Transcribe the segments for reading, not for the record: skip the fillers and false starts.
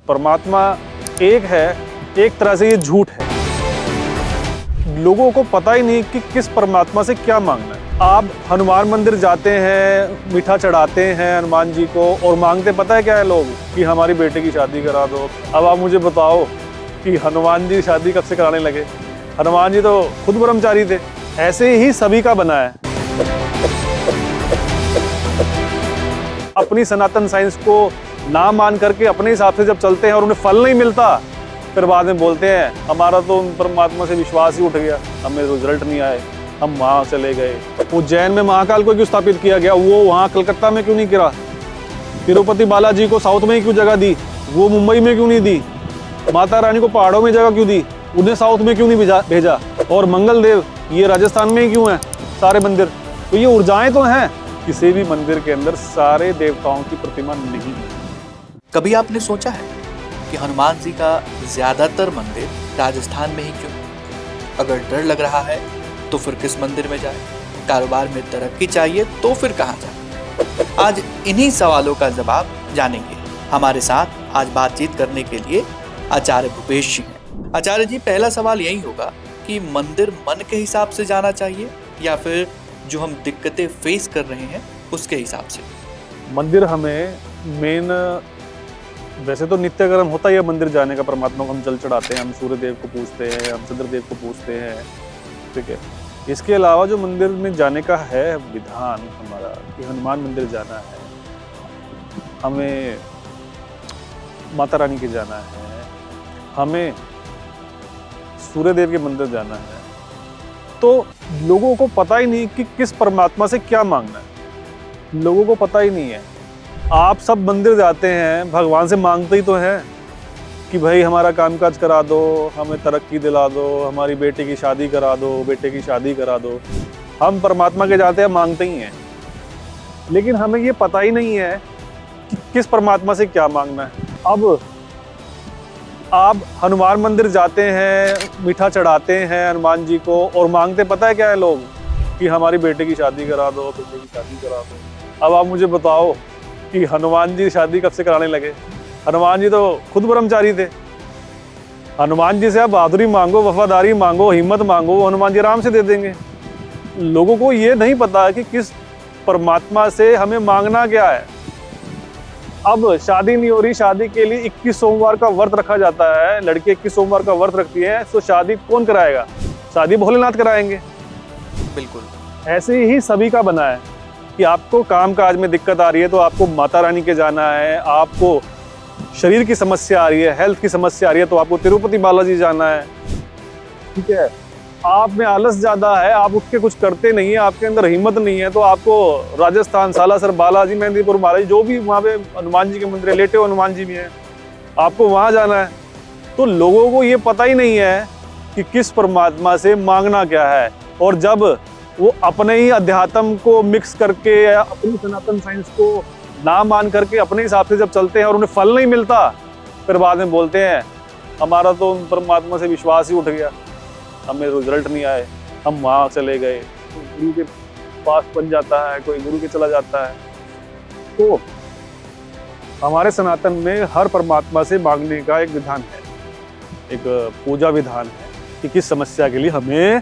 परमात्मा एक है, एक तरह से ये झूठ है। लोगों को पता ही नहीं कि किस परमात्मा से क्या मांगना है। आप हनुमान मंदिर जाते हैं, मीठा चढ़ाते हैं हनुमान जी को और मांगते पता है क्या है लोग, कि हमारी बेटे की शादी करा दो। अब आप मुझे बताओ कि हनुमान जी शादी कब से कराने लगे? हनुमान जी तो खुद ब्रह्मचारी थे। ऐसे ही सभी का बना है। अपनी सनातन साइंस को ना मान करके अपने हिसाब से जब चलते हैं और उन्हें फल नहीं मिलता, फिर बाद में बोलते हैं हमारा तो परमात्मा से विश्वास ही उठ गया, हमें रिजल्ट नहीं आए, हम वहां चले गए। उज्जैन में महाकाल को क्यों स्थापित किया गया? वो वहां कलकत्ता में क्यों नहीं गिरा? तिरुपति बालाजी को साउथ में ही क्यों जगह दी? वो मुंबई में क्यों नहीं दी? माता रानी को पहाड़ों में जगह क्यों दी? उन्हें साउथ में क्यों नहीं भेजा? और मंगल देव ये राजस्थान में ही क्यों है सारे मंदिर? तो ये ऊर्जाएं तो हैं। किसी भी मंदिर के अंदर सारे देवताओं की प्रतिमा नहीं है। कभी आपने सोचा है कि हनुमान जी का ज्यादातर मंदिर राजस्थान में ही क्यों? अगर डर लग रहा है तो फिर किस मंदिर में जाए? कारोबार में तरक्की चाहिए तो फिर कहाँ जाए? आज इन्हीं सवालों का जवाब जानेंगे। हमारे साथ आज बातचीत करने के लिए आचार्य भूपेश जी हैं। आचार्य जी, पहला सवाल यही होगा कि मंदिर मन के हिसाब से जाना चाहिए या फिर जो हम दिक्कतें फेस कर रहे हैं उसके हिसाब से? मंदिर हमें मेन, वैसे तो नित्य कर्म होता ही है मंदिर जाने का। परमात्मा को हम जल चढ़ाते हैं, हम सूर्य देव को पूजते हैं, हम चंद्र देव को पूजते हैं, ठीक है। इसके अलावा जो मंदिर में जाने का है विधान हमारा, कि हनुमान मंदिर जाना है, हमें माता रानी के जाना है, हमें सूर्य देव के मंदिर जाना है, तो लोगों को पता ही नहीं कि किस परमात्मा से क्या मांगना है। लोगों को पता ही नहीं है। आप सब मंदिर जाते हैं, भगवान से मांगते ही तो हैं कि भाई हमारा कामकाज करा दो, हमें तरक्की दिला दो, हमारी बेटे की शादी करा दो, बेटे की शादी करा दो। हम परमात्मा के जाते हैं, मांगते ही हैं, लेकिन हमें ये पता ही नहीं है कि किस परमात्मा से क्या मांगना है। अब आप हनुमान मंदिर जाते हैं, मीठा चढ़ाते हैं हनुमान जी को और मांगते पता है क्या है लोग, कि हमारी बेटे की शादी करा दो, बेटे की शादी करा दो। अब आप मुझे बताओ कि हनुमान जी शादी कब से कराने लगे? हनुमान जी तो खुद ब्रह्मचारी थे। हनुमान जी से आप बहादुरी मांगो, वफादारी मांगो, हिम्मत मांगो, हनुमान जी आराम से दे देंगे। लोगों को ये नहीं पता कि किस परमात्मा से हमें मांगना क्या है। अब शादी नहीं हो रही, शादी के लिए 21 सोमवार का व्रत रखा जाता है। लड़की 21 सोमवार का व्रत रखती है, तो शादी कौन कराएगा? शादी भोलेनाथ कराएंगे। बिल्कुल ऐसे ही सभी का बना है कि आपको काम काज में दिक्कत आ रही है तो आपको माता रानी के जाना है, आपको शरीर की समस्या आ रही है, हेल्थ की समस्या आ रही है तो आपको तिरुपति बालाजी जाना है, ठीक है। आप में आलस ज्यादा है, आप उठ के कुछ करते नहीं है, आपके अंदर हिम्मत नहीं है, तो आपको राजस्थान सालासर बालाजी, मेहंदीपुर बालाजी, जो भी वहाँ पे हनुमान जी के मंदिर है, लेटे हनुमान जी भी हैं, आपको वहाँ जाना है। तो लोगों को ये पता ही नहीं है कि किस परमात्मा से मांगना क्या है। और जब वो अपने ही अध्यात्म को मिक्स करके, अपनी सनातन साइंस को ना मान करके अपने हिसाब से जब चलते हैं और उन्हें फल नहीं मिलता, फिर बाद में बोलते हैं हमारा तो परमात्मा से विश्वास ही उठ गया, हमें रिजल्ट नहीं आए, हम वहाँ चले गए। गुरु के पास बन जाता है, कोई गुरु के चला जाता है। तो हमारे सनातन में हर परमात्मा से मांगने का एक विधान है, एक पूजा विधान है कि किस समस्या के लिए हमें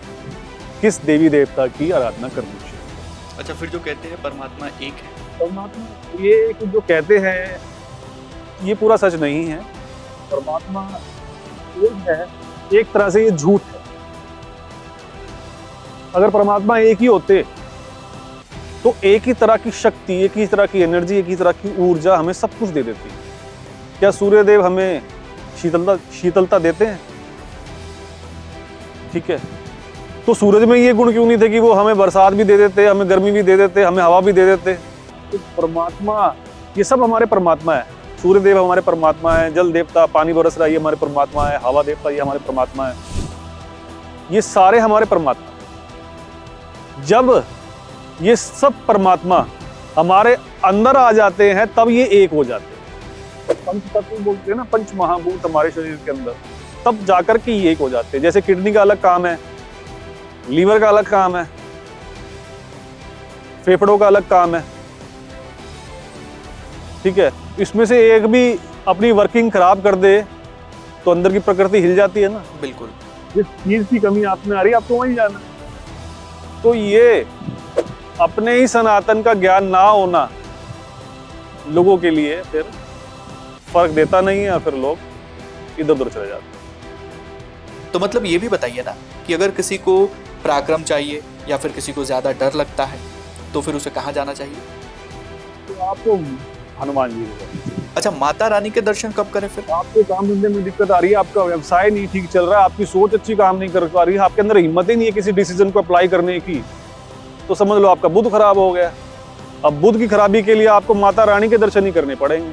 किस देवी देवता की आराधना करनी चाहिए। अच्छा, फिर जो कहते हैं परमात्मा एक है, परमात्मा ये जो कहते हैं ये पूरा सच नहीं है। परमात्मा एक है, एक तरह से ये झूठ है। अगर परमात्मा एक ही होते तो एक ही तरह की शक्ति, एक ही तरह की एनर्जी, एक ही तरह की ऊर्जा हमें सब कुछ दे देती। क्या सूर्य देव हमें शीतलता देते हैं? ठीक है, तो सूरज में ये गुण क्यों नहीं थे कि वो हमें बरसात भी दे देते, हमें गर्मी भी दे देते, हमें हवा भी दे देते? तो परमात्मा, ये सब हमारे परमात्मा है। सूर्य देव हमारे परमात्मा है, जल देवता पानी बरस रहा है ये हमारे परमात्मा है, हवा देवता ये हमारे परमात्मा है, ये सारे हमारे परमात्मा। जब ये सब परमात्मा हमारे अंदर आ जाते हैं तब ये एक हो जाते हैं। पंच तत्व बोलते हैं ना, पंच महाभूत हमारे शरीर के अंदर, तब जाकर के ये एक हो जाते हैं। जैसे किडनी का अलग काम है, लीवर का अलग काम है, फेफड़ों का अलग काम है, ठीक है। इसमें से एक भी अपनी वर्किंग खराब कर दे तो अंदर की प्रकृति हिल जाती है ना। बिल्कुल। जिस चीज की कमी आप में आ रही है आपको वहीं जाना। तो ये अपने ही सनातन का ज्ञान ना होना लोगों के लिए फिर फर्क देता नहीं है, फिर लोग इधर उधर चले जाते हैं। तो मतलब ये भी बताइए ना कि अगर किसी को पराक्रम चाहिए या फिर किसी को ज्यादा डर लगता है तो फिर उसे कहाँ जाना चाहिए? तो आपको हनुमान जी को, अच्छा, माता रानी के दर्शन कब करें फिर? आपके काम धंधे में दिक्कत आ रही है, आपका व्यवसाय नहीं ठीक चल रहा है, आपकी सोच अच्छी काम नहीं कर पा रही है, आपके अंदर हिम्मत ही नहीं है किसी डिसीजन को अप्लाई करने की, तो समझ लो आपका बुध खराब हो गया। अब बुध की खराबी के लिए आपको माता रानी के दर्शन ही करने पड़ेंगे।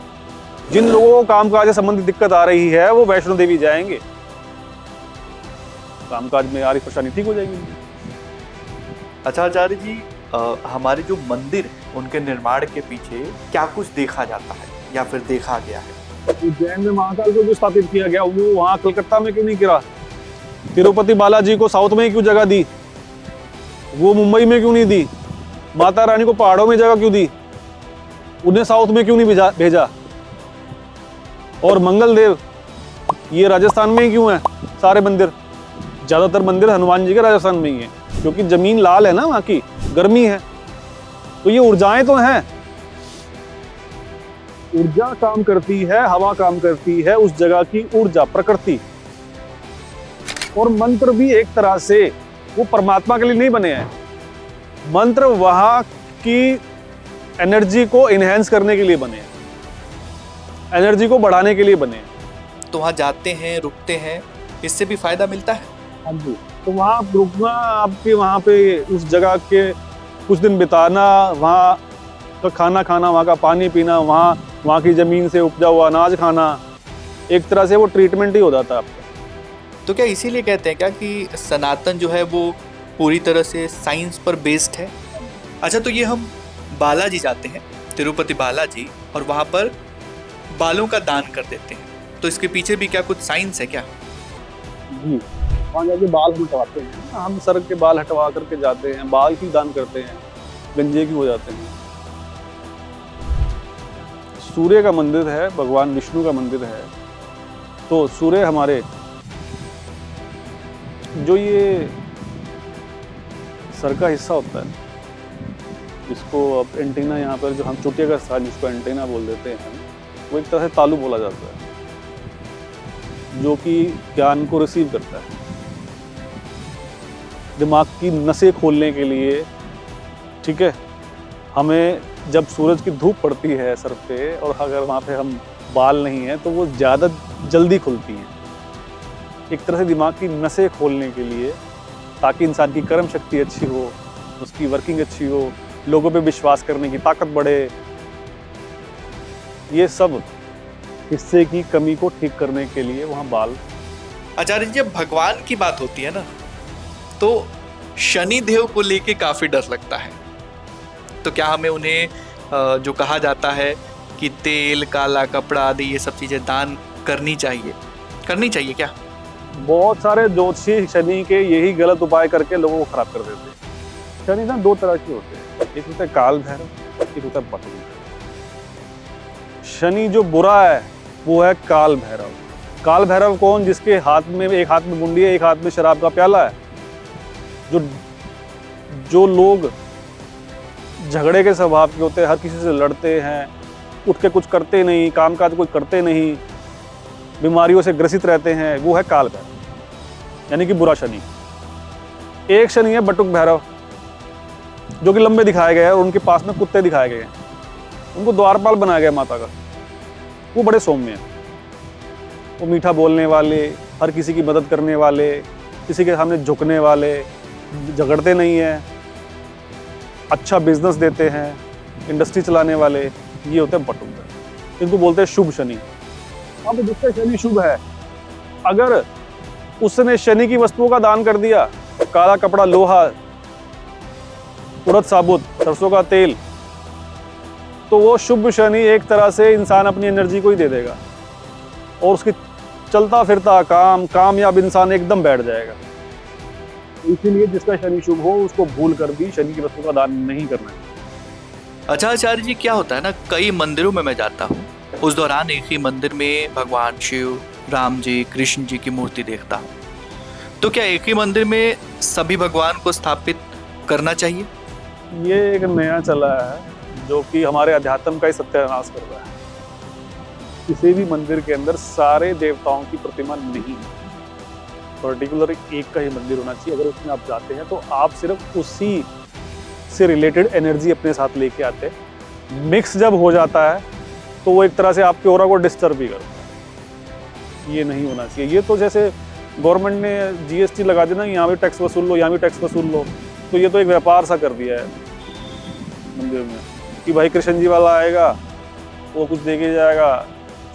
जिन लोगों को कामकाज से संबंधित दिक्कत आ रही है वो वैष्णो देवी जाएंगे, कामकाज में आ रही परेशानी ठीक हो जाएगी। अच्छा आचार्य जी, हमारे जो मंदिर है उनके निर्माण के पीछे क्या कुछ देखा जाता है या फिर देखा गया है? उज्जैन में महाकाल को जो स्थापित किया गया वो वहां कलकत्ता में क्यों नहीं गिरा? तिरुपति बालाजी को साउथ में ही क्यों जगह दी? वो मुंबई में क्यों नहीं दी? माता रानी को पहाड़ों में जगह क्यों दी? उन्हें साउथ में क्यों नहीं भेजा? और मंगल देव ये राजस्थान में ही क्यों है? सारे मंदिर, ज्यादातर मंदिर हनुमान जी के राजस्थान में ही है, क्योंकि जमीन लाल है ना, वहां की गर्मी है, तो ये ऊर्जाएं तो हैं। ऊर्जा काम करती है, हवा काम करती है, उस जगह की ऊर्जा प्रकृति। और मंत्र भी एक तरह से वो परमात्मा के लिए नहीं बने हैं, मंत्र वहां की एनर्जी को इनहेंस करने के लिए बने हैं, एनर्जी को बढ़ाने के लिए बने हैं। तो वहाँ जाते हैं, रुकते हैं, इससे भी फायदा मिलता है? हाँ जी, तो वहाँ रुकना, आपके वहाँ पे उस जगह के कुछ दिन बिताना, वहाँ का खाना खाना, वहाँ का पानी पीना, वहाँ की ज़मीन से उपजा हुआ अनाज खाना, एक तरह से वो ट्रीटमेंट ही हो जाता है आपका। तो क्या इसीलिए कहते हैं क्या कि सनातन जो है वो पूरी तरह से साइंस पर बेस्ड है? अच्छा, तो ये हम बालाजी जाते हैं, तिरुपति बालाजी, और वहाँ पर बालों का दान कर देते हैं, तो इसके पीछे भी क्या कुछ साइंस है क्या? जी, वहाँ जाके बाल हम हटवाते हैं, हम सर के बाल हटवा करके जाते हैं, बाल की दान करते हैं, गंजे की हो जाते हैं। सूर्य का मंदिर है, भगवान विष्णु का मंदिर है, तो सूर्य हमारे जो ये सर का हिस्सा होता है, इसको अब एंटीना, यहाँ पर जो हम चुटिया का स्थान जिसको एंटीना बोल देते हैं, वो एक तरह से तालु बोला जाता है, जो कि ज्ञान को रिसीव करता है, दिमाग की नसें खोलने के लिए। ठीक है, हमें जब सूरज की धूप पड़ती है सर पे, और अगर वहाँ पे हम बाल नहीं है तो वो ज़्यादा जल्दी खुलती हैं, एक तरह से दिमाग की नसें खोलने के लिए, ताकि इंसान की कर्म शक्ति अच्छी हो, उसकी वर्किंग अच्छी हो, लोगों पे विश्वास करने की ताकत बढ़े। ये सब हिस्से की कमी को ठीक करने के लिए वहाँ बाल। आचार्य जी, जब भगवान की बात होती है ना, तो शनि देव को लेके काफी डर लगता है, तो क्या हमें उन्हें जो कहा जाता है कि तेल, काला कपड़ा आदि ये सब चीजें दान करनी चाहिए क्या? बहुत सारे ज्योतिषी शनि के यही गलत उपाय करके लोगों को खराब कर देते हैं। शनि ना दो तरह के होते हैं, एक होता है काल भैरव, एक होता है बटुक भैरव। शनि जो बुरा है वो है काल भैरव। काल भैरव कौन? जिसके हाथ में, एक हाथ में मुंडी है, एक हाथ में शराब का प्याला है। जो लोग झगड़े के स्वभाव के होते हैं, हर किसी से लड़ते हैं, उठ के कुछ करते नहीं, कामकाज कुछ करते नहीं, बीमारियों से ग्रसित रहते हैं, वो है काल भैरव, यानी कि बुरा शनि। एक शनि है बटुक भैरव, जो कि लंबे दिखाए गए हैं और उनके पास में कुत्ते दिखाए गए हैं, उनको द्वारपाल बनाया गया माता का। वो बड़े सौम्य हैं, वो मीठा बोलने वाले, हर किसी की मदद करने वाले, किसी के सामने झुकने वाले, झगड़ते नहीं हैं, अच्छा बिजनेस देते हैं, इंडस्ट्री चलाने वाले, ये होते हैं बटुक भैरव। इनको बोलते हैं शुभ शनि। अब जिसका शनि शुभ है, अगर उसने शनि की वस्तुओं का दान कर दिया, काला कपड़ा, लोहा, उड़द साबुत, सरसों का तेल, तो वो शुभ शनि एक तरह से इंसान अपनी एनर्जी को ही दे देगा, और उसकी चलता फिरता कामयाब इंसान एकदम बैठ जाएगा। इसीलिए जिसका शनि शुभ हो उसको भूल कर भी शनि की वस्तु का दान नहीं करना है। अच्छा आचार्य जी, क्या होता है ना, कई मंदिरों में मैं जाता हूँ उस दौरान एक ही मंदिर में भगवान शिव, राम जी, कृष्ण जी की मूर्ति देखता हूँ। तो क्या एक ही मंदिर में सभी भगवान को स्थापित करना चाहिए? ये एक नया चला है जो कि हमारे अध्यात्म का ही सत्यानाश कर रहा है। किसी भी मंदिर के अंदर सारे देवताओं की प्रतिमा नहीं है, पर्टिकुलर एक का ही मंदिर होना चाहिए। अगर उसमें आप जाते हैं तो आप सिर्फ उसी से रिलेटेड एनर्जी अपने साथ लेके आते हैं। मिक्स जब हो जाता है तो वो एक तरह से आपके ऑरा को डिस्टर्ब भी करता है। ये नहीं होना चाहिए। ये तो जैसे गवर्नमेंट ने जीएसटी लगा दी ना, यहाँ भी टैक्स वसूल लो, यहाँ भी टैक्स वसूल लो, तो ये तो एक व्यापार सा कर दिया है मंदिर में कि भाई कृष्ण जी वाला आएगा वो कुछ दे के जाएगा,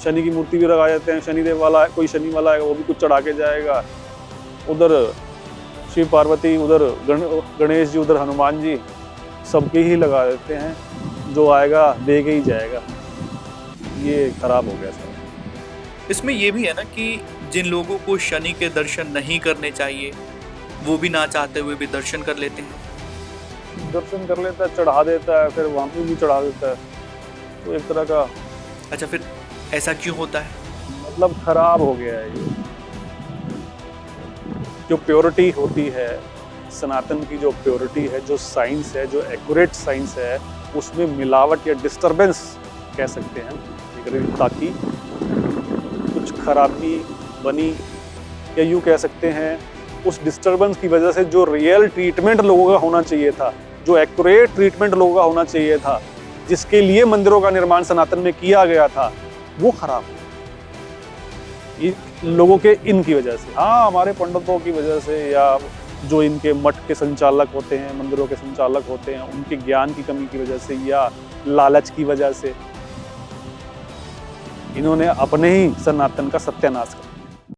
शनि की मूर्ति भी लगा देते हैं, शनिदेव वाला कोई शनि वाला आएगा वो भी कुछ चढ़ा के जाएगा, उधर शिव पार्वती, उधर गणेश जी, उधर हनुमान जी, सबके ही लगा देते हैं, जो आएगा दे के ही जाएगा। ये खराब हो गया सर। इसमें ये भी है ना कि जिन लोगों को शनि के दर्शन नहीं करने चाहिए वो भी ना चाहते हुए भी दर्शन कर लेते हैं। दर्शन कर लेता है, चढ़ा देता है, फिर वहाँ पे भी चढ़ा देता है, तो एक तरह का अच्छा, फिर ऐसा क्यों होता है? मतलब खराब हो गया है ये। जो प्योरिटी होती है सनातन की, जो प्योरिटी है, जो साइंस है, जो एक्यूरेट साइंस है, उसमें मिलावट या डिस्टरबेंस कह सकते हैं, ताकि कुछ खराबी बनी, या यूँ कह सकते हैं उस डिस्टरबेंस की वजह से जो रियल ट्रीटमेंट लोगों का होना चाहिए था, जो एक्यूरेट ट्रीटमेंट लोगों का होना चाहिए था, जिसके लिए मंदिरों का निर्माण सनातन में किया गया था, वो खराब हो ये लोगों के इनकी वजह से। हाँ, हमारे पंडितों की वजह से, या जो इनके मठ के संचालक होते हैं, मंदिरों के संचालक होते हैं, उनके ज्ञान की कमी की वजह से या लालच की वजह से इन्होंने अपने ही सनातन का सत्यानाश कर